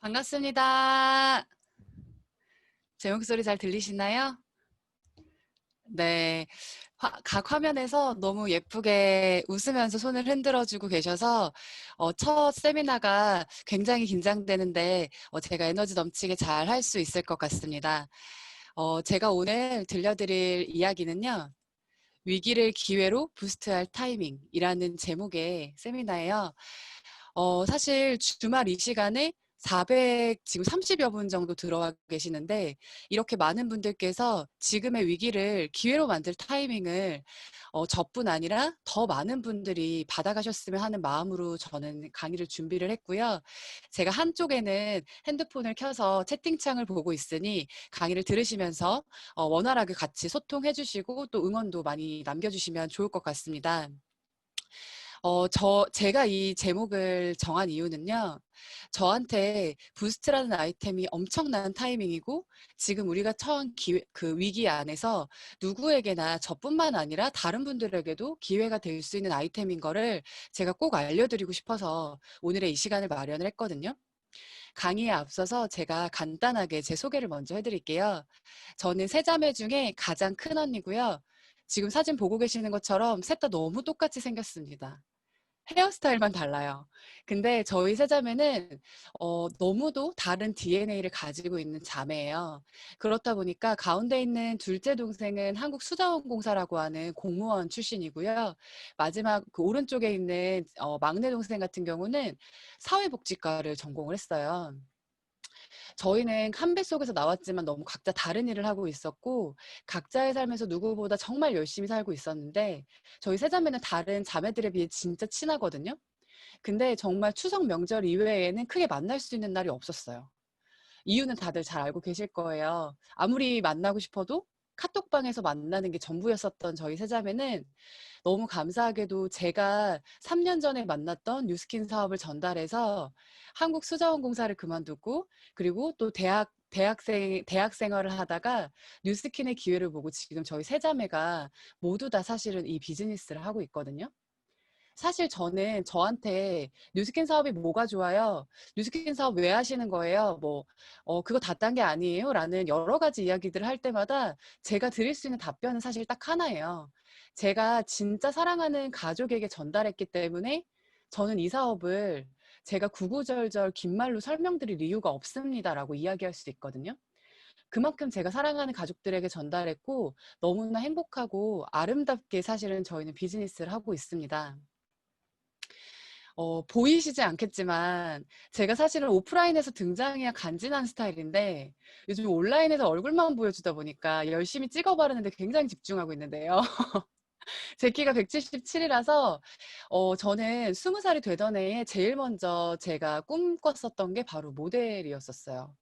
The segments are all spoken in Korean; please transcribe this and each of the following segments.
반갑습니다. 제 목소리 잘 들리시나요? 네. 각 화면에서 너무 예쁘게 웃으면서 손을 흔들어 주고 계셔서 첫 세미나가 굉장히 긴장되는데 제가 에너지 넘치게 잘 할 수 있을 것 같습니다. 제가 오늘 들려드릴 이야기는요. 위기를 기회로 부스트할 타이밍이라는 제목의 세미나예요. 사실 주말 이 시간에 400 지금 30여 분 정도 들어와 계시는데 이렇게 많은 분들께서 지금의 위기를 기회로 만들 타이밍을 저뿐 아니라 더 많은 분들이 받아가셨으면 하는 마음으로 저는 강의를 준비를 했고요. 제가 한쪽에는 핸드폰을 켜서 채팅창을 보고 있으니 강의를 들으시면서 원활하게 같이 소통해 주시고 또 응원도 많이 남겨주시면 좋을 것 같습니다. 제가 이 제목을 정한 이유는요. 저한테 부스트라는 아이템이 엄청난 타이밍이고 지금 우리가 처한 그 위기 안에서 누구에게나 저뿐만 아니라 다른 분들에게도 기회가 될 수 있는 아이템인 거를 제가 꼭 알려드리고 싶어서 오늘의 이 시간을 마련을 했거든요. 강의에 앞서서 제가 간단하게 제 소개를 먼저 해드릴게요. 저는 세 자매 중에 가장 큰 언니고요. 지금 사진 보고 계시는 것처럼 셋 다 너무 똑같이 생겼습니다. 헤어스타일만 달라요. 근데 저희 세 자매는 너무도 다른 DNA를 가지고 있는 자매예요. 그렇다 보니까 가운데 있는 둘째 동생은 한국수자원공사라고 하는 공무원 출신이고요. 마지막 그 오른쪽에 있는 막내 동생 같은 경우는 사회복지과를 전공을 했어요. 저희는 한 배 속에서 나왔지만 너무 각자 다른 일을 하고 있었고 각자의 삶에서 누구보다 정말 열심히 살고 있었는데 저희 세 자매는 다른 자매들에 비해 진짜 친하거든요. 근데 정말 추석 명절 이외에는 크게 만날 수 있는 날이 없었어요. 이유는 다들 잘 알고 계실 거예요. 아무리 만나고 싶어도 카톡방에서 만나는 게 전부였었던 저희 세 자매는 너무 감사하게도 제가 3년 전에 만났던 뉴스킨 사업을 전달해서 한국수자원공사를 그만두고 그리고 또 대학 생활을 하다가 뉴스킨의 기회를 보고 지금 저희 세 자매가 모두 다 사실은 이 비즈니스를 하고 있거든요. 사실 저는 저한테 "뉴스킨 사업이 뭐가 좋아요? 뉴스킨 사업 왜 하시는 거예요?" 뭐 "그거 다 딴 게 아니에요?" 라는 여러 가지 이야기들을 할 때마다 제가 드릴 수 있는 답변은 사실 딱 하나예요. 제가 진짜 사랑하는 가족에게 전달했기 때문에 저는 이 사업을 제가 구구절절 긴 말로 설명드릴 이유가 없습니다라고 이야기할 수 있거든요. 그만큼 제가 사랑하는 가족들에게 전달했고 너무나 행복하고 아름답게 사실은 저희는 비즈니스를 하고 있습니다. 보이시지 않겠지만 제가 사실은 오프라인에서 등장해야 간지난 스타일인데 요즘 온라인에서 얼굴만 보여주다 보니까 열심히 찍어 바르는데 굉장히 집중하고 있는데요. 제 키가 177이라서 저는 20살이 되던 해에 제일 먼저 제가 꿈꿨었던 게 바로 모델이었었어요.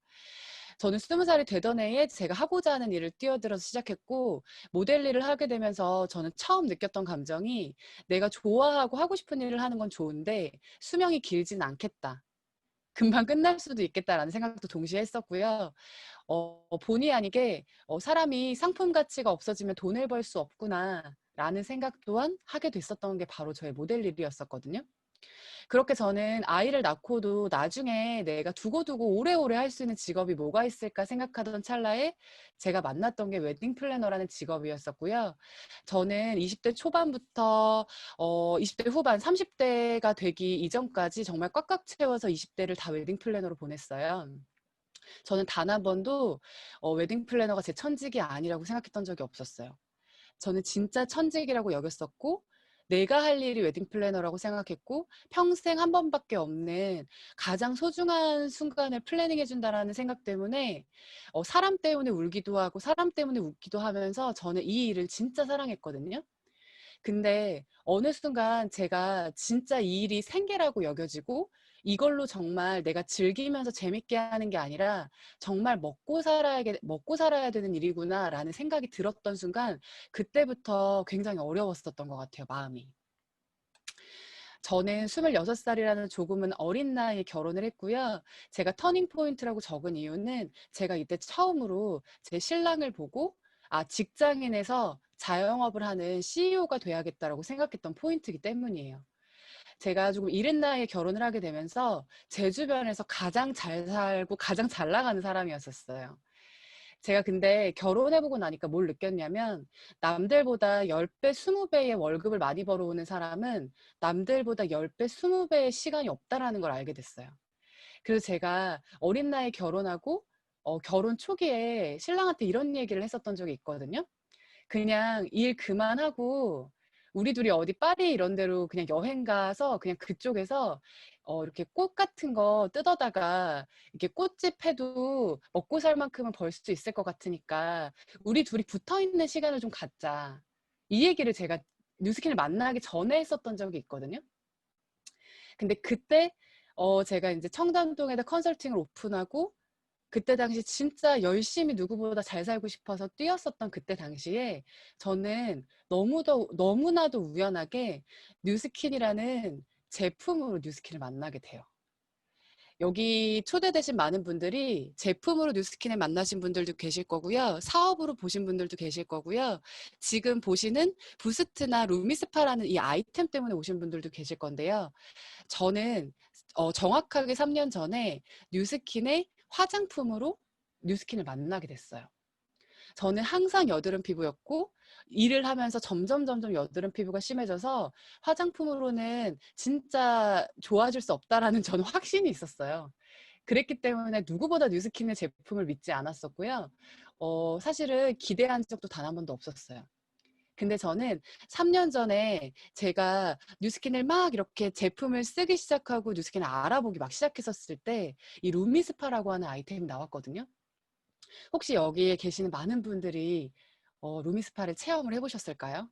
저는 20살이 되던 해에 제가 하고자 하는 일을 뛰어들어서 시작했고 모델 일을 하게 되면서 저는 처음 느꼈던 감정이 '내가 좋아하고 하고 싶은 일을 하는 건 좋은데 수명이 길지는 않겠다. 금방 끝날 수도 있겠다.'라는 생각도 동시에 했었고요. 본의 아니게 '사람이 상품 가치가 없어지면 돈을 벌 수 없구나.'라는 생각 또한 하게 됐었던 게 바로 저의 모델 일이었었거든요. 그렇게 저는 아이를 낳고도 나중에 내가 두고두고 오래오래 할 수 있는 직업이 뭐가 있을까 생각하던 찰나에 제가 만났던 게 웨딩 플래너라는 직업이었었고요. 저는 20대 초반부터 20대 후반, 30대가 되기 이전까지 정말 꽉꽉 채워서 20대를 다 웨딩 플래너로 보냈어요. 저는 단 한 번도 웨딩 플래너가 제 천직이 아니라고 생각했던 적이 없었어요. 저는 진짜 천직이라고 여겼었고 내가 할 일이 웨딩 플래너라고 생각했고 평생 한 번밖에 없는 가장 소중한 순간을 플래닝해 준다라는 생각 때문에 사람 때문에 울기도 하고 사람 때문에 웃기도 하면서 저는 이 일을 진짜 사랑했거든요. 근데 어느 순간 제가 진짜 이 일이 생계라고 여겨지고 이걸로 정말 내가 즐기면서 재밌게 하는 게 아니라 '정말 먹고 살아야 되는 일이구나.'라는 생각이 들었던 순간 그때부터 굉장히 어려웠었던 것 같아요, 마음이. 저는 26살이라는 조금은 어린 나이에 결혼을 했고요. 제가 터닝 포인트라고 적은 이유는 제가 이때 처음으로 제 신랑을 보고 '아 직장인에서 자영업을 하는 CEO가 돼야겠다.'라고 생각했던 포인트이기 때문이에요. 제가 조금 이른 나이에 결혼을 하게 되면서 제 주변에서 가장 잘 살고 가장 잘 나가는 사람이었었어요. 제가 근데 결혼해보고 나니까 뭘 느꼈냐면 남들보다 10배, 20배의 월급을 많이 벌어오는 사람은 남들보다 10배, 20배의 시간이 없다라는 걸 알게 됐어요. 그래서 제가 어린 나이에 결혼하고 결혼 초기에 신랑한테 이런 얘기를 했었던 적이 있거든요. 그냥 일 그만하고 우리 둘이 어디 파리 이런 데로 그냥 여행 가서 그냥 그쪽에서 이렇게 꽃 같은 거 뜯어다가 이렇게 꽃집 해도 먹고 살 만큼은 벌 수 있을 것 같으니까 우리 둘이 붙어 있는 시간을 좀 갖자. 이 얘기를 제가 뉴스킨을 만나기 전에 했었던 적이 있거든요. 근데 그때 제가 이제 청담동에다 컨설팅을 오픈하고 그때 당시 진짜 열심히 누구보다 잘 살고 싶어서 뛰었었던 그때 당시에 저는 너무나도 우연하게 뉴스킨이라는 제품으로 뉴스킨을 만나게 돼요. 여기 초대되신 많은 분들이 제품으로 뉴스킨을 만나신 분들도 계실 거고요. 사업으로 보신 분들도 계실 거고요. 지금 보시는 부스트나 루미스파라는 이 아이템 때문에 오신 분들도 계실 건데요. 저는 정확하게 3년 전에 뉴스킨의 화장품으로 뉴스킨을 만나게 됐어요. 저는 항상 여드름 피부였고 일을 하면서 점점 여드름 피부가 심해져서 화장품으로는 진짜 좋아질 수 없다라는 저는 확신이 있었어요. 그랬기 때문에 누구보다 뉴스킨의 제품을 믿지 않았었고요. 사실은 기대한 적도 단 한 번도 없었어요. 근데 저는 3년 전에 제가 뉴스킨을 막 이렇게 제품을 쓰기 시작하고 뉴스킨을 알아보기 막 시작했었을 때 이 루미스파라고 하는 아이템이 나왔거든요. 혹시 여기에 계시는 많은 분들이 루미스파를 체험을 해보셨을까요?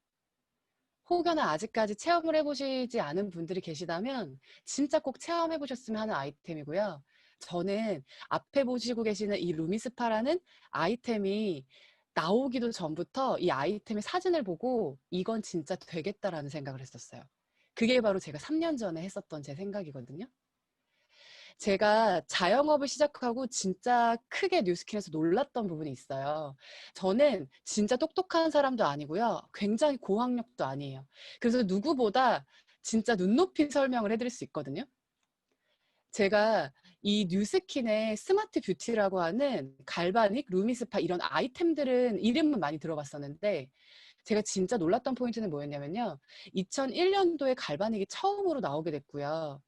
혹여나 아직까지 체험을 해보시지 않은 분들이 계시다면 진짜 꼭 체험해보셨으면 하는 아이템이고요. 저는 앞에 보시고 계시는 이 루미스파라는 아이템이 나오기도 전부터 이 아이템의 사진을 보고 이건 진짜 되겠다라는 생각을 했었어요. 그게 바로 제가 3년 전에 했었던 제 생각이거든요. 제가 자영업을 시작하고 진짜 크게 뉴스킨에서 놀랐던 부분이 있어요. 저는 진짜 똑똑한 사람도 아니고요. 굉장히 고학력도 아니에요. 그래서 누구보다 진짜 눈높이 설명을 해드릴 수 있거든요. 제가 이 뉴스킨의 스마트 뷰티라고 하는 갈바닉, 루미스파 이런 아이템들은 이름은 많이 들어봤었는데 제가 진짜 놀랐던 포인트는 뭐였냐면요. 2001년도에 갈바닉이 처음으로 나오게 됐고요.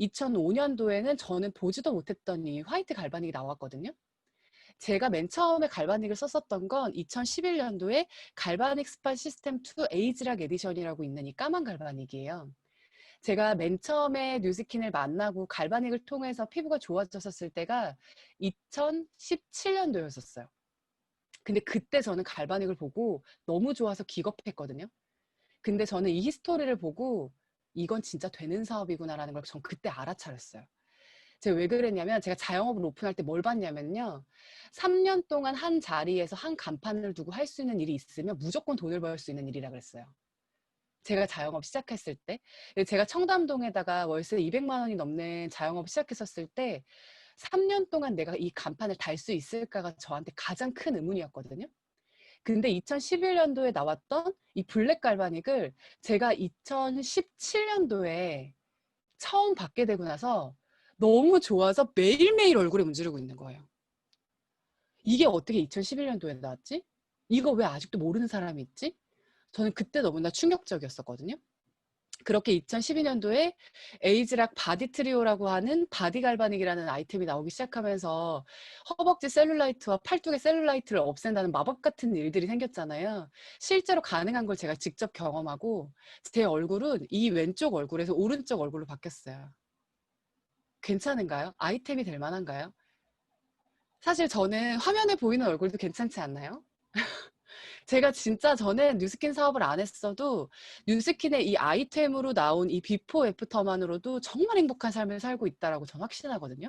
2005년도에는 저는 보지도 못했던 이 화이트 갈바닉이 나왔거든요. 제가 맨 처음에 갈바닉을 썼었던 건 2011년도에 갈바닉 스파 시스템 2 에이지락 에디션이라고 있는 이 까만 갈바닉이에요. 제가 맨 처음에 뉴스킨을 만나고 갈바닉을 통해서 피부가 좋아졌었을 때가 2017년도였었어요. 근데 그때 저는 갈바닉을 보고 너무 좋아서 기겁했거든요. 근데 저는 이 히스토리를 보고 이건 진짜 되는 사업이구나라는 걸 전 그때 알아차렸어요. 제가 왜 그랬냐면 제가 자영업을 오픈할 때 뭘 봤냐면요. 3년 동안 한 자리에서 한 간판을 두고 할 수 있는 일이 있으면 무조건 돈을 벌 수 있는 일이라 그랬어요. 제가 자영업 시작했을 때. 제가 청담동에다가 월세 200만 원이 넘는 자영업 시작했었을 때 3년 동안 내가 이 간판을 달 수 있을까가 저한테 가장 큰 의문이었거든요. 근데 2011년도에 나왔던 이 블랙 갈바닉을 제가 2017년도에 처음 받게 되고 나서 너무 좋아서 매일매일 얼굴에 문지르고 있는 거예요. 이게 어떻게 2011년도에 나왔지? 이거 왜 아직도 모르는 사람이 있지? 저는 그때 너무나 충격적이었었거든요. 그렇게 2012년도에 에이즈락 바디 트리오라고 하는 바디 갈바닉이라는 아이템이 나오기 시작하면서 허벅지 셀룰라이트와 팔뚝의 셀룰라이트를 없앤다는 마법 같은 일들이 생겼잖아요. 실제로 가능한 걸 제가 직접 경험하고 제 얼굴은 이 왼쪽 얼굴에서 오른쪽 얼굴로 바뀌었어요. 괜찮은가요? 아이템이 될 만한가요? 사실 저는 화면에 보이는 얼굴도 괜찮지 않나요? 제가 진짜 저는 뉴스킨 사업을 안 했어도 뉴스킨의 이 아이템으로 나온 이 비포 애프터만으로도 정말 행복한 삶을 살고 있다라고 저는 확신하거든요.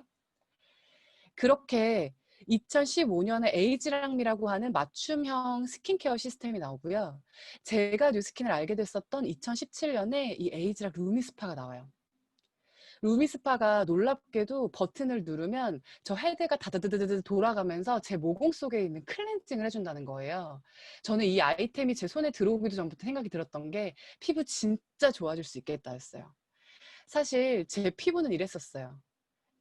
그렇게 2015년에 에이지랑미라고 하는 맞춤형 스킨케어 시스템이 나오고요. 제가 뉴스킨을 알게 됐었던 2017년에 이 에이지락 루미스파가 나와요. 루미스파가 놀랍게도 버튼을 누르면 저 헤드가 다다다다다 돌아가면서 제 모공 속에 있는 클렌징을 해준다는 거예요. 저는 이 아이템이 제 손에 들어오기도 전부터 생각이 들었던 게 피부 진짜 좋아질 수 있겠다 했어요. 사실 제 피부는 이랬었어요.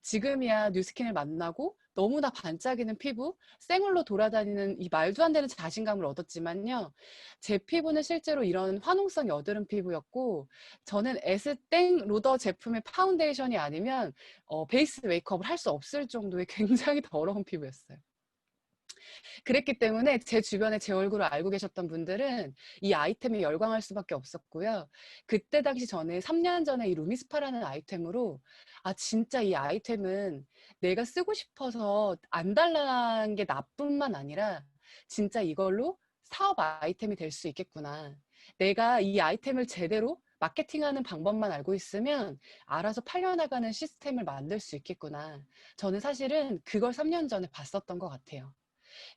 지금이야 뉴스킨을 만나고 너무나 반짝이는 피부, 생얼로 돌아다니는 이 말도 안 되는 자신감을 얻었지만요. 제 피부는 실제로 이런 화농성 여드름 피부였고, 저는 에스땡 로더 제품의 파운데이션이 아니면 베이스 메이크업을 할 수 없을 정도의 굉장히 더러운 피부였어요. 그랬기 때문에 제 주변에 제 얼굴을 알고 계셨던 분들은 이 아이템에 열광할 수밖에 없었고요. 그때 당시 저는 3년 전에 이 루미스파라는 아이템으로 진짜 이 아이템은 내가 쓰고 싶어서 안 달라는 게 나뿐만 아니라 진짜 이걸로 사업 아이템이 될 수 있겠구나. 내가 이 아이템을 제대로 마케팅하는 방법만 알고 있으면 알아서 팔려나가는 시스템을 만들 수 있겠구나. 저는 사실은 그걸 3년 전에 봤었던 것 같아요.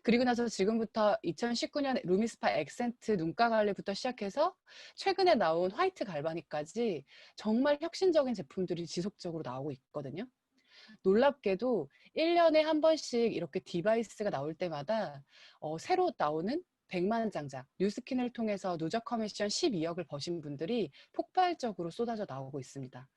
그리고 나서 지금부터 2019년 루미스파 액센트 눈가 관리부터 시작해서 최근에 나온 화이트 갈바닉까지 정말 혁신적인 제품들이 지속적으로 나오고 있거든요. 놀랍게도 1년에 한 번씩 이렇게 디바이스가 나올 때마다 새로 나오는 백만장자, 뉴스킨을 통해서 누적 커미션 12억을 버신 분들이 폭발적으로 쏟아져 나오고 있습니다.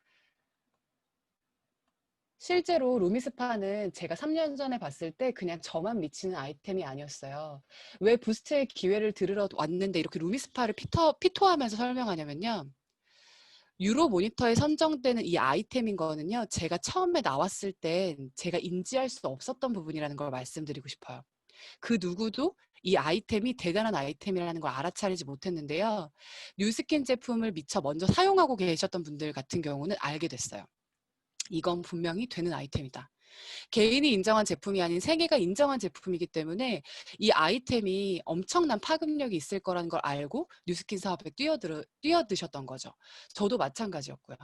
실제로 루미스파는 제가 3년 전에 봤을 때 그냥 저만 미치는 아이템이 아니었어요. 왜 부스트의 기회를 들으러 왔는데 이렇게 루미스파를 피토하면서 설명하냐면요. 유로 모니터에 선정되는 이 아이템인 거는요. 제가 처음에 나왔을 땐 제가 인지할 수 없었던 부분이라는 걸 말씀드리고 싶어요. 그 누구도 이 아이템이 대단한 아이템이라는 걸 알아차리지 못했는데요. 뉴스킨 제품을 미처 먼저 사용하고 계셨던 분들 같은 경우는 알게 됐어요. 이건 분명히 되는 아이템이다. 개인이 인정한 제품이 아닌 세계가 인정한 제품이기 때문에 이 아이템이 엄청난 파급력이 있을 거라는 걸 알고 뉴스킨 사업에 뛰어드셨던 거죠. 저도 마찬가지였고요.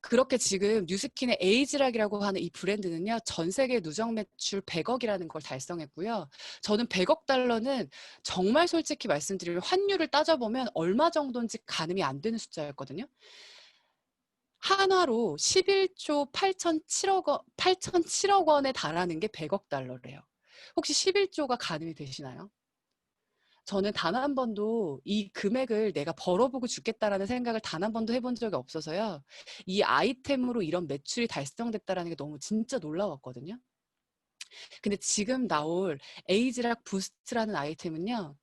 그렇게 지금 뉴스킨의 에이즈락이라고 하는 이 브랜드는요. 전 세계 누적 매출 100억이라는 걸 달성했고요. 저는 100억 달러는 정말 솔직히 말씀드리면 환율을 따져보면 얼마 정도인지 가늠이 안 되는 숫자였거든요. 한화로 11조 8,007억 원에 달하는 게 100억 달러래요. 혹시 11조가 가늠이 되시나요? 저는 단 한 번도 이 금액을 내가 벌어보고 죽겠다라는 생각을 단 한 번도 해본 적이 없어서요. 이 아이템으로 이런 매출이 달성됐다라는 게 너무 진짜 놀라웠거든요. 근데 지금 나올 에이즈락 부스트라는 아이템은요.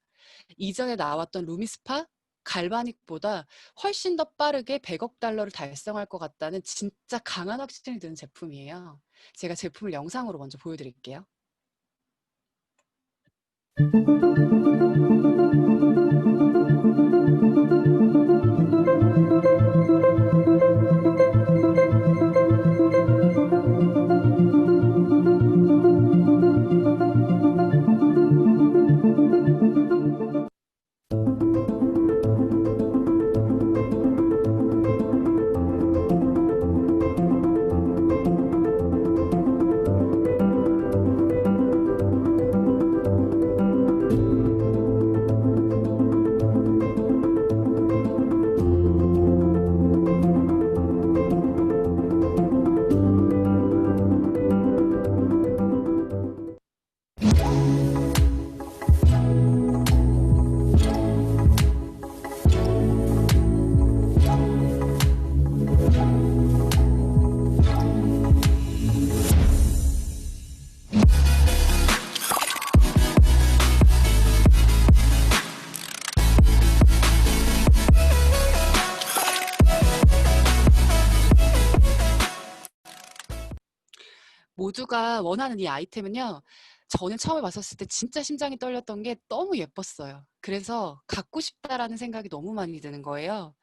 이전에 나왔던 루미스파, 갈바닉보다 훨씬 더 빠르게 100억 달러를 달성할 것 같다는 진짜 강한 확신이 드는 제품이에요. 제가 제품을 영상으로 먼저 보여드릴게요. 모두가 원하는 이 아이템은요. 저는 처음에 봤었을 때 진짜 심장이 떨렸던 게 너무 예뻤어요. 그래서 갖고 싶다라는 생각이 너무 많이 드는 거예요.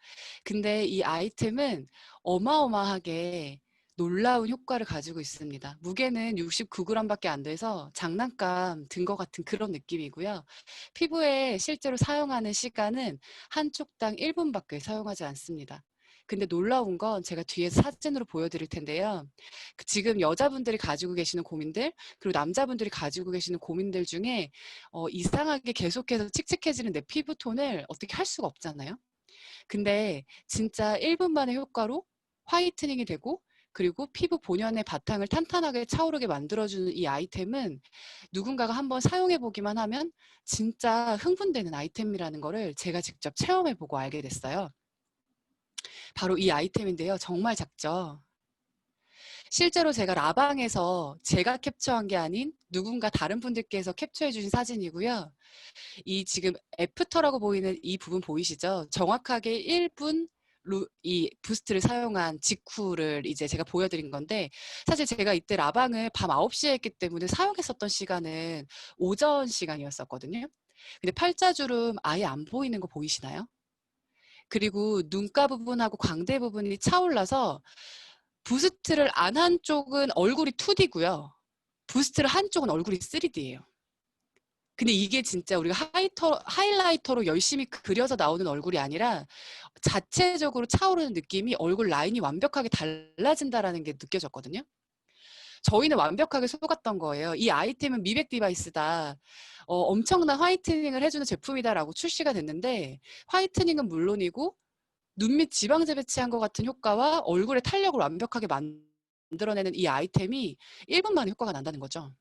근데 이 아이템은 어마어마하게 놀라운 효과를 가지고 있습니다. 무게는 69g밖에 안 돼서 장난감 든 것 같은 그런 느낌이고요. 피부에 실제로 사용하는 시간은 한 쪽당 1분밖에 사용하지 않습니다. 근데 놀라운 건 제가 뒤에서 사진으로 보여드릴 텐데요. 지금 여자분들이 가지고 계시는 고민들, 그리고 남자분들이 가지고 계시는 고민들 중에 이상하게 계속해서 칙칙해지는 내 피부톤을 어떻게 할 수가 없잖아요. 근데 진짜 1분 만의 효과로 화이트닝이 되고 그리고 피부 본연의 바탕을 탄탄하게 차오르게 만들어주는 이 아이템은 누군가가 한번 사용해보기만 하면 진짜 흥분되는 아이템이라는 거를 제가 직접 체험해보고 알게 됐어요. 바로 이 아이템인데요. 정말 작죠. 실제로 제가 라방에서 제가 캡처한 게 아닌 누군가 다른 분들께서 캡처해 주신 사진이고요. 이 지금 애프터라고 보이는 이 부분 보이시죠? 정확하게 1분 이 부스트를 사용한 직후를 이제 제가 보여드린 건데, 사실 제가 이때 라방을 밤 9시에 했기 때문에 사용했었던 시간은 오전 시간이었었거든요. 근데 팔자주름 아예 안 보이는 거 보이시나요? 그리고 눈가 부분하고 광대 부분이 차올라서 부스트를 안 한 쪽은 얼굴이 2D고요. 부스트를 한 쪽은 얼굴이 3D예요. 근데 이게 진짜 우리가 하이라이터로 열심히 그려서 나오는 얼굴이 아니라 자체적으로 차오르는 느낌이 얼굴 라인이 완벽하게 달라진다라는 게 느껴졌거든요. 저희는 완벽하게 속았던 거예요. 이 아이템은 미백 디바이스다. 엄청난 화이트닝을 해주는 제품이다라고 출시가 됐는데, 화이트닝은 물론이고 눈 밑 지방 재배치한 것 같은 효과와 얼굴의 탄력을 완벽하게 만들어내는 이 아이템이 1분 만에 효과가 난다는 거죠.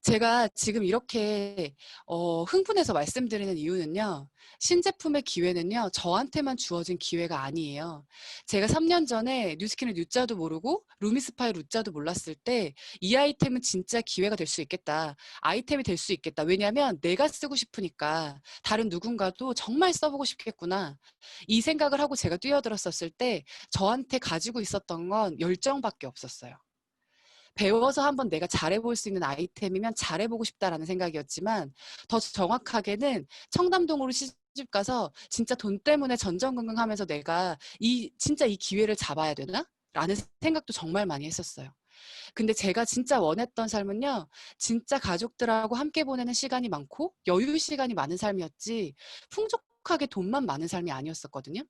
제가 지금 이렇게 흥분해서 말씀드리는 이유는요. 신제품의 기회는요. 저한테만 주어진 기회가 아니에요. 제가 3년 전에 뉴스킨의 뉴자도 모르고 루미스파의 루자도 몰랐을 때 이 아이템은 진짜 기회가 될 수 있겠다. 아이템이 될 수 있겠다. 왜냐하면 내가 쓰고 싶으니까 다른 누군가도 정말 써보고 싶겠구나. 이 생각을 하고 제가 뛰어들었었을 때 저한테 가지고 있었던 건 열정밖에 없었어요. 배워서 한번 내가 잘해볼 수 있는 아이템이면 잘해보고 싶다라는 생각이었지만, 더 정확하게는 청담동으로 시집 가서 진짜 돈 때문에 전전긍긍하면서 내가 진짜 이 기회를 잡아야 되나? 라는 생각도 정말 많이 했었어요. 근데 제가 진짜 원했던 삶은요, 진짜 가족들하고 함께 보내는 시간이 많고 여유 시간이 많은 삶이었지, 풍족하게 돈만 많은 삶이 아니었었거든요.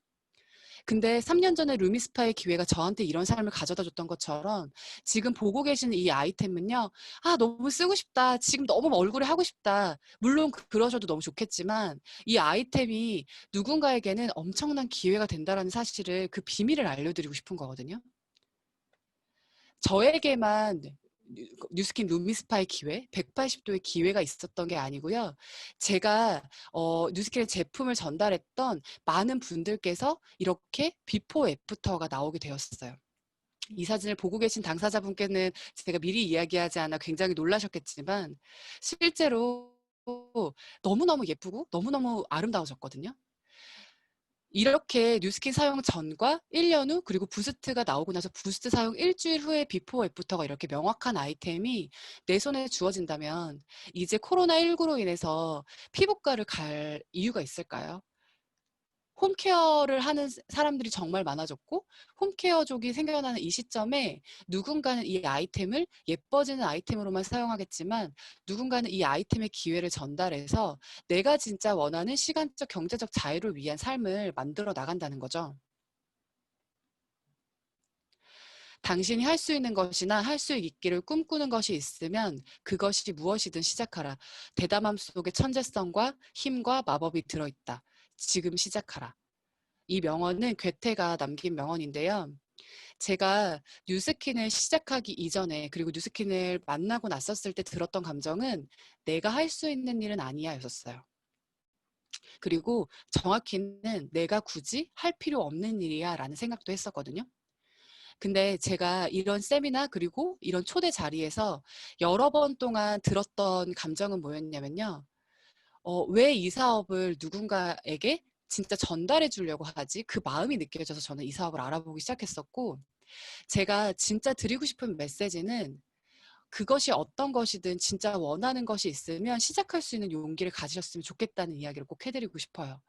근데 3년 전에 루미스파의 기회가 저한테 이런 삶을 가져다 줬던 것처럼 지금 보고 계시는 이 아이템은요. 아, 너무 쓰고 싶다. 지금 너무 얼굴에 하고 싶다. 물론 그러셔도 너무 좋겠지만 이 아이템이 누군가에게는 엄청난 기회가 된다라는 사실을, 그 비밀을 알려드리고 싶은 거거든요. 저에게만 뉴스킨 루미스파의 기회, 180도의 기회가 있었던 게 아니고요. 제가 뉴스킨의 제품을 전달했던 많은 분들께서 이렇게 비포 애프터가 나오게 되었어요. 이 사진을 보고 계신 당사자분께는 제가 미리 이야기하지 않아 굉장히 놀라셨겠지만, 실제로 너무너무 예쁘고 너무너무 아름다워졌거든요. 이렇게 뉴스킨 사용 전과 1년 후, 그리고 부스트가 나오고 나서 부스트 사용 일주일 후에 비포 애프터가 이렇게 명확한 아이템이 내 손에 주어진다면, 이제 코로나19로 인해서 피부과를 갈 이유가 있을까요? 홈케어를 하는 사람들이 정말 많아졌고, 홈케어족이 생겨나는 이 시점에 누군가는 이 아이템을 예뻐지는 아이템으로만 사용하겠지만, 누군가는 이 아이템의 기회를 전달해서 내가 진짜 원하는 시간적, 경제적 자유를 위한 삶을 만들어 나간다는 거죠. 당신이 할 수 있는 것이나 할 수 있기를 꿈꾸는 것이 있으면 그것이 무엇이든 시작하라. 대담함 속에 천재성과 힘과 마법이 들어있다. 지금 시작하라. 이 명언은 괴테가 남긴 명언인데요. 제가 뉴스킨을 시작하기 이전에, 그리고 뉴스킨을 만나고 났었을 때 들었던 감정은 내가 할 수 있는 일은 아니야 였었어요. 그리고 정확히는 내가 굳이 할 필요 없는 일이야 라는 생각도 했었거든요. 근데 제가 이런 세미나 그리고 이런 초대 자리에서 여러 번 동안 들었던 감정은 뭐였냐면요. 왜 이 사업을 누군가에게 진짜 전달해 주려고 하지? 그 마음이 느껴져서 저는 이 사업을 알아보기 시작했었고, 제가 진짜 드리고 싶은 메시지는, 그것이 어떤 것이든 진짜 원하는 것이 있으면 시작할 수 있는 용기를 가지셨으면 좋겠다는 이야기를 꼭 해드리고 싶어요.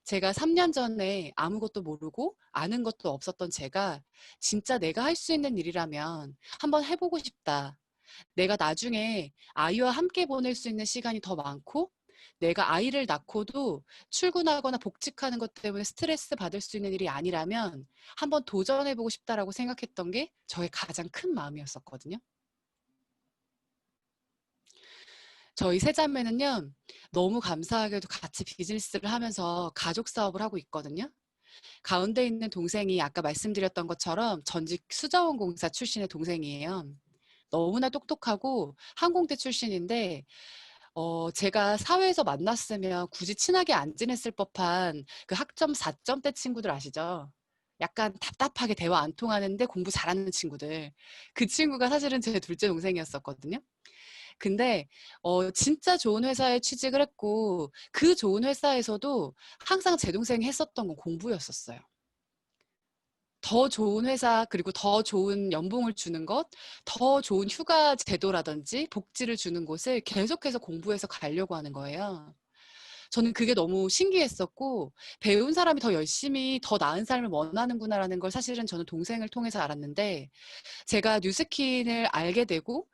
제가 3년 전에 아무것도 모르고 아는 것도 없었던 제가 진짜 내가 할 수 있는 일이라면 한번 해보고 싶다. 내가 나중에 아이와 함께 보낼 수 있는 시간이 더 많고, 내가 아이를 낳고도 출근하거나 복직하는 것 때문에 스트레스 받을 수 있는 일이 아니라면 한번 도전해보고 싶다라고 생각했던 게 저의 가장 큰 마음이었었거든요. 저희 세 자매는요, 너무 감사하게도 같이 비즈니스를 하면서 가족 사업을 하고 있거든요. 가운데 있는 동생이 아까 말씀드렸던 것처럼 전직 수자원공사 출신의 동생이에요. 너무나 똑똑하고 항공대 출신인데 제가 사회에서 만났으면 굳이 친하게 안 지냈을 법한 그 학점 4점대 친구들 아시죠? 약간 답답하게 대화 안 통하는데 공부 잘하는 친구들. 그 친구가 사실은 제 둘째 동생이었었거든요. 근데 진짜 좋은 회사에 취직을 했고 그 좋은 회사에서도 항상 제 동생이 했었던 건 공부였었어요. 더 좋은 회사 그리고 더 좋은 연봉을 주는 것, 더 좋은 휴가 제도라든지 복지를 주는 곳을 계속해서 공부해서 가려고 하는 거예요. 저는 그게 너무 신기했었고 배운 사람이 더 열심히 더 나은 삶을 원하는구나라는 걸 사실은 저는 동생을 통해서 알았는데 제가 뉴스킨을 알게 되고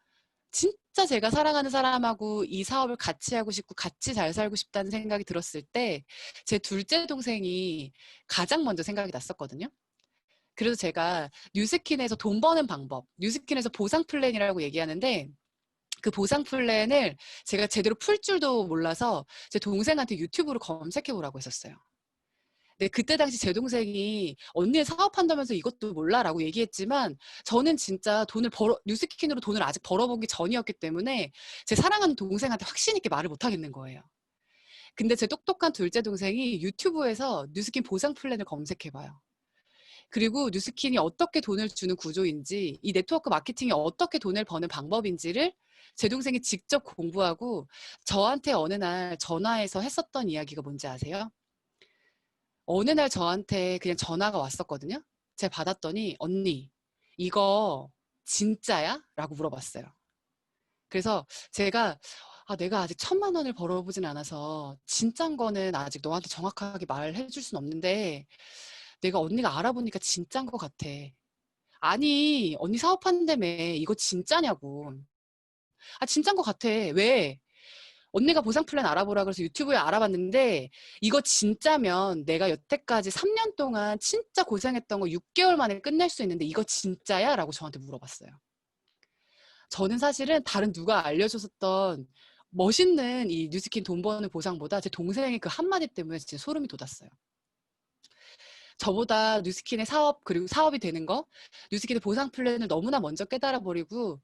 진짜 제가 사랑하는 사람하고 이 사업을 같이 하고 싶고 같이 잘 살고 싶다는 생각이 들었을 때 제 둘째 동생이 가장 먼저 생각이 났었거든요. 그래서 제가 뉴스킨에서 돈 버는 방법, 뉴스킨에서 보상 플랜이라고 얘기하는데 그 보상 플랜을 제가 제대로 풀 줄도 몰라서 제 동생한테 유튜브로 검색해 보라고 했었어요. 근데 그때 당시 제 동생이 언니 사업한다면서 이것도 몰라라고 얘기했지만 저는 진짜 뉴스킨으로 돈을 아직 벌어보기 전이었기 때문에 제 사랑하는 동생한테 확신 있게 말을 못 하겠는 거예요. 근데 제 똑똑한 둘째 동생이 유튜브에서 뉴스킨 보상 플랜을 검색해 봐요. 그리고 뉴스킨이 어떻게 돈을 주는 구조인지, 이 네트워크 마케팅이 어떻게 돈을 버는 방법인지를 제 동생이 직접 공부하고 저한테 어느 날 전화해서 했었던 이야기가 뭔지 아세요? 어느 날 저한테 그냥 전화가 왔었거든요. 제가 받았더니 언니 이거 진짜야? 라고 물어봤어요. 그래서 제가 내가 아직 1,000,000원을 벌어보진 않아서 진짠 거는 아직 너한테 정확하게 말해 줄 순 없는데 내가 언니가 알아보니까 진짠 것 같아. 아니 언니 사업한다며 이거 진짜냐고. 아 진짠 것 같아. 왜? 언니가 보상 플랜 알아보라 그래서 유튜브에 알아봤는데 이거 진짜면 내가 여태까지 3년 동안 진짜 고생했던 거 6개월 만에 끝낼 수 있는데 이거 진짜야? 라고 저한테 물어봤어요. 저는 사실은 다른 누가 알려줬었던 멋있는 이 뉴스킨 돈 버는 보상보다 제 동생의 그 한마디 때문에 진짜 소름이 돋았어요. 저보다 뉴스킨의 사업 그리고 사업이 되는 거, 뉴스킨의 보상 플랜을 너무나 먼저 깨달아 버리고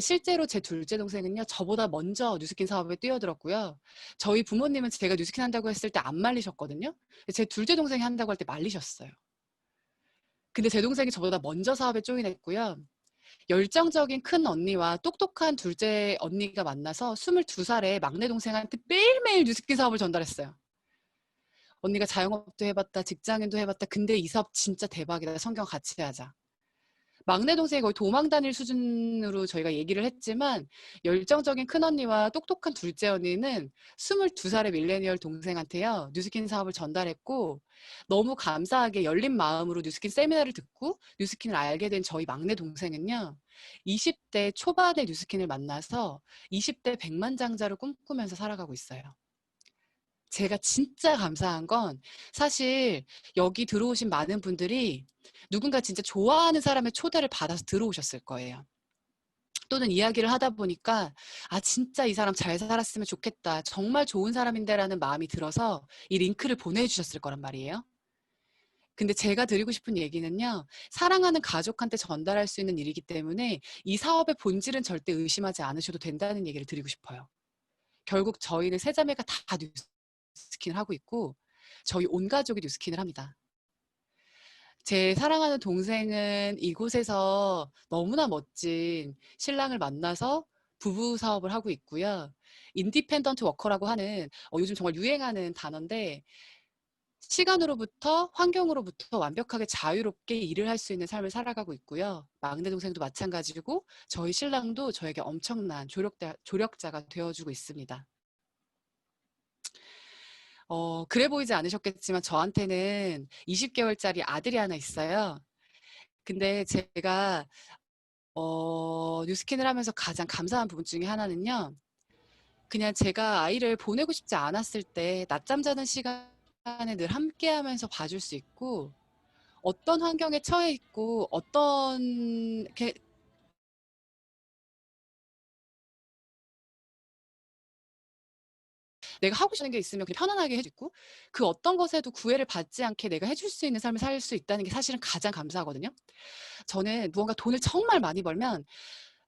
실제로 제 둘째 동생은요. 저보다 먼저 뉴스킨 사업에 뛰어들었고요. 저희 부모님은 제가 뉴스킨 한다고 했을 때 안 말리셨거든요. 제 둘째 동생이 한다고 할 때 말리셨어요. 근데 제 동생이 저보다 먼저 사업에 조인했고요. 열정적인 큰 언니와 똑똑한 둘째 언니가 만나서 22살에 막내 동생한테 매일매일 뉴스킨 사업을 전달했어요. 언니가 자영업도 해봤다, 직장인도 해봤다. 근데 이 사업 진짜 대박이다. 성경 같이 하자. 막내 동생이 거의 도망 다닐 수준으로 저희가 얘기를 했지만 열정적인 큰언니와 똑똑한 둘째 언니는 22살의 밀레니얼 동생한테요. 뉴스킨 사업을 전달했고 너무 감사하게 열린 마음으로 뉴스킨 세미나를 듣고 뉴스킨을 알게 된 저희 막내 동생은요. 20대 초반에 뉴스킨을 만나서 20대 백만장자를 꿈꾸면서 살아가고 있어요. 제가 진짜 감사한 건 사실 여기 들어오신 많은 분들이 누군가 진짜 좋아하는 사람의 초대를 받아서 들어오셨을 거예요. 또는 이야기를 하다 보니까 진짜 이 사람 잘 살았으면 좋겠다. 정말 좋은 사람인데 라는 마음이 들어서 이 링크를 보내주셨을 거란 말이에요. 근데 제가 드리고 싶은 얘기는요. 사랑하는 가족한테 전달할 수 있는 일이기 때문에 이 사업의 본질은 절대 의심하지 않으셔도 된다는 얘기를 드리고 싶어요. 결국 저희는 세 자매가 다 뉴스킨을 하고 있고 저희 온 가족이 뉴스킨을 합니다. 제 사랑하는 동생은 이곳에서 너무나 멋진 신랑을 만나서 부부 사업을 하고 있고요. 인디펜던트 워커라고 하는 요즘 정말 유행하는 단어인데 시간으로부터 환경으로부터 완벽하게 자유롭게 일을 할 수 있는 삶을 살아가고 있고요. 막내 동생도 마찬가지고 저희 신랑도 저에게 엄청난 조력자가 되어주고 있습니다. 그래 보이지 않으셨겠지만 저한테는 20개월짜리 아들이 하나 있어요. 근데 제가 뉴스킨을 하면서 가장 감사한 부분 중에 하나는요. 그냥 제가 아이를 보내고 싶지 않았을 때 낮잠 자는 시간에 늘 함께하면서 봐줄 수 있고 어떤 환경에 처해 있고 내가 하고 싶은 게 있으면 그냥 편안하게 해줄 수 있고 그 어떤 것에도 구애를 받지 않게 내가 해줄 수 있는 삶을 살 수 있다는 게 사실은 가장 감사하거든요. 저는 무언가 돈을 정말 많이 벌면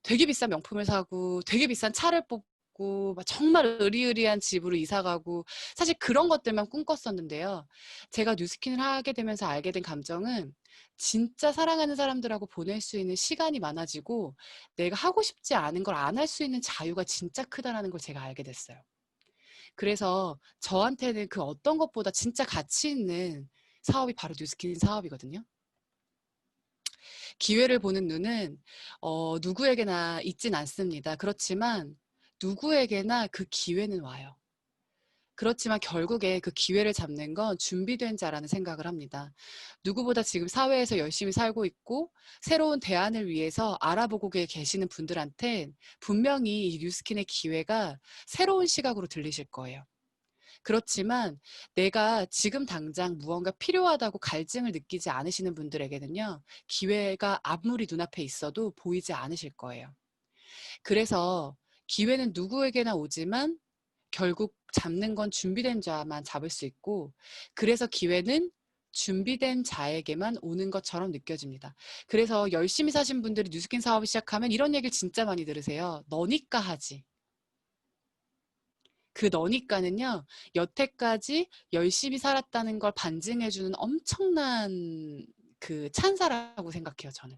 되게 비싼 명품을 사고 되게 비싼 차를 뽑고 있고 막 정말 으리으리한 집으로 이사 가고 사실 그런 것들만 꿈꿨었는데요. 제가 뉴스킨을 하게 되면서 알게 된 감정은 진짜 사랑하는 사람들하고 보낼 수 있는 시간이 많아지고 내가 하고 싶지 않은 걸 안 할 수 있는 자유가 진짜 크다라는 걸 제가 알게 됐어요. 그래서 저한테는 그 어떤 것보다 진짜 가치 있는 사업이 바로 뉴스킨 사업이거든요. 기회를 보는 눈은 누구에게나 있진 않습니다. 그렇지만 누구에게나 그 기회는 와요. 그렇지만 결국에 그 기회를 잡는 건 준비된 자라는 생각을 합니다. 누구보다 지금 사회에서 열심히 살고 있고 새로운 대안을 위해서 알아보고 계시는 분들한테 분명히 이 뉴스킨의 기회가 새로운 시각으로 들리실 거예요. 그렇지만 내가 지금 당장 무언가 필요하다고 갈증을 느끼지 않으시는 분들에게는요, 기회가 아무리 눈앞에 있어도 보이지 않으실 거예요. 그래서 기회는 누구에게나 오지만 결국 잡는 건 준비된 자만 잡을 수 있고, 그래서 기회는 준비된 자에게만 오는 것처럼 느껴집니다. 그래서 열심히 사신 분들이 뉴스킨 사업을 시작하면 이런 얘기를 진짜 많이 들으세요. 너니까 하지. 그 너니까는요, 여태까지 열심히 살았다는 걸 반증해주는 엄청난 그 찬사라고 생각해요, 저는.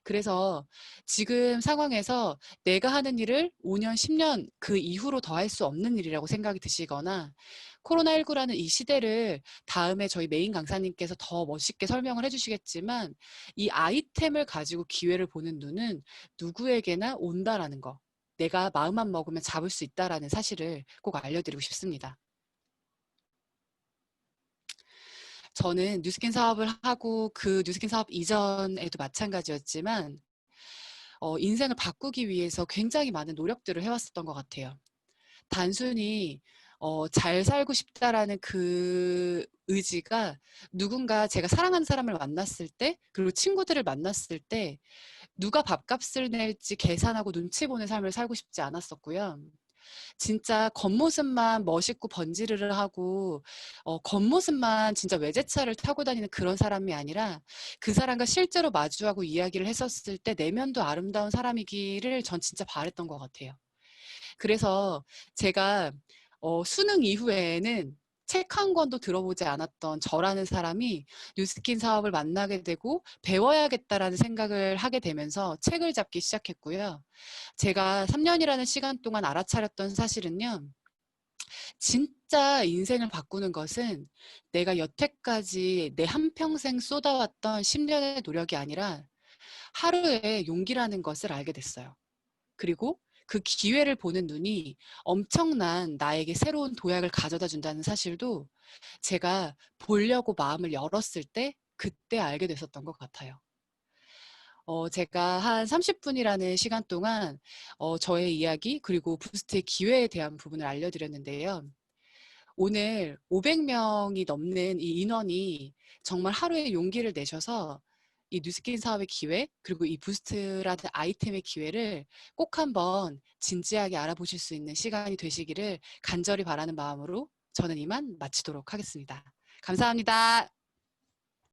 그래서 지금 상황에서 내가 하는 일을 5년, 10년 그 이후로 더 할 수 없는 일이라고 생각이 드시거나 코로나19라는 이 시대를 다음에 저희 메인 강사님께서 더 멋있게 설명을 해주시겠지만 이 아이템을 가지고 기회를 보는 눈은 누구에게나 온다라는 거. 내가 마음만 먹으면 잡을 수 있다라는 사실을 꼭 알려드리고 싶습니다. 저는 뉴스킨 사업을 하고 그 뉴스킨 사업 이전에도 마찬가지였지만 인생을 바꾸기 위해서 굉장히 많은 노력들을 해왔었던 것 같아요. 단순히 잘 살고 싶다라는 그 의지가 누군가 제가 사랑하는 사람을 만났을 때 그리고 친구들을 만났을 때 누가 밥값을 낼지 계산하고 눈치 보는 삶을 살고 싶지 않았었고요. 진짜 겉모습만 멋있고 번지르르 하고 겉모습만 진짜 외제차를 타고 다니는 그런 사람이 아니라 그 사람과 실제로 마주하고 이야기를 했었을 때 내면도 아름다운 사람이기를 전 진짜 바랬던 것 같아요. 그래서 제가 수능 이후에는 책 한 권도 들어보지 않았던 저라는 사람이 뉴스킨 사업을 만나게 되고 배워야겠다라는 생각을 하게 되면서 책을 잡기 시작했고요. 제가 3년이라는 시간 동안 알아차렸던 사실은요. 진짜 인생을 바꾸는 것은 내가 여태까지 내 한평생 쏟아왔던 10년의 노력이 아니라 하루의 용기라는 것을 알게 됐어요. 그리고 그 기회를 보는 눈이 엄청난 나에게 새로운 도약을 가져다 준다는 사실도 제가 보려고 마음을 열었을 때 그때 알게 됐었던 것 같아요. 제가 한 30분이라는 시간 동안 저의 이야기 그리고 부스트의 기회에 대한 부분을 알려드렸는데요. 오늘 500명이 넘는 이 인원이 정말 하루에 용기를 내셔서 이 뉴스킨 사업의 기회 그리고 이 부스트라는 아이템의 기회를 꼭 한번 진지하게 알아보실 수 있는 시간이 되시기를 간절히 바라는 마음으로 저는 이만 마치도록 하겠습니다. 감사합니다.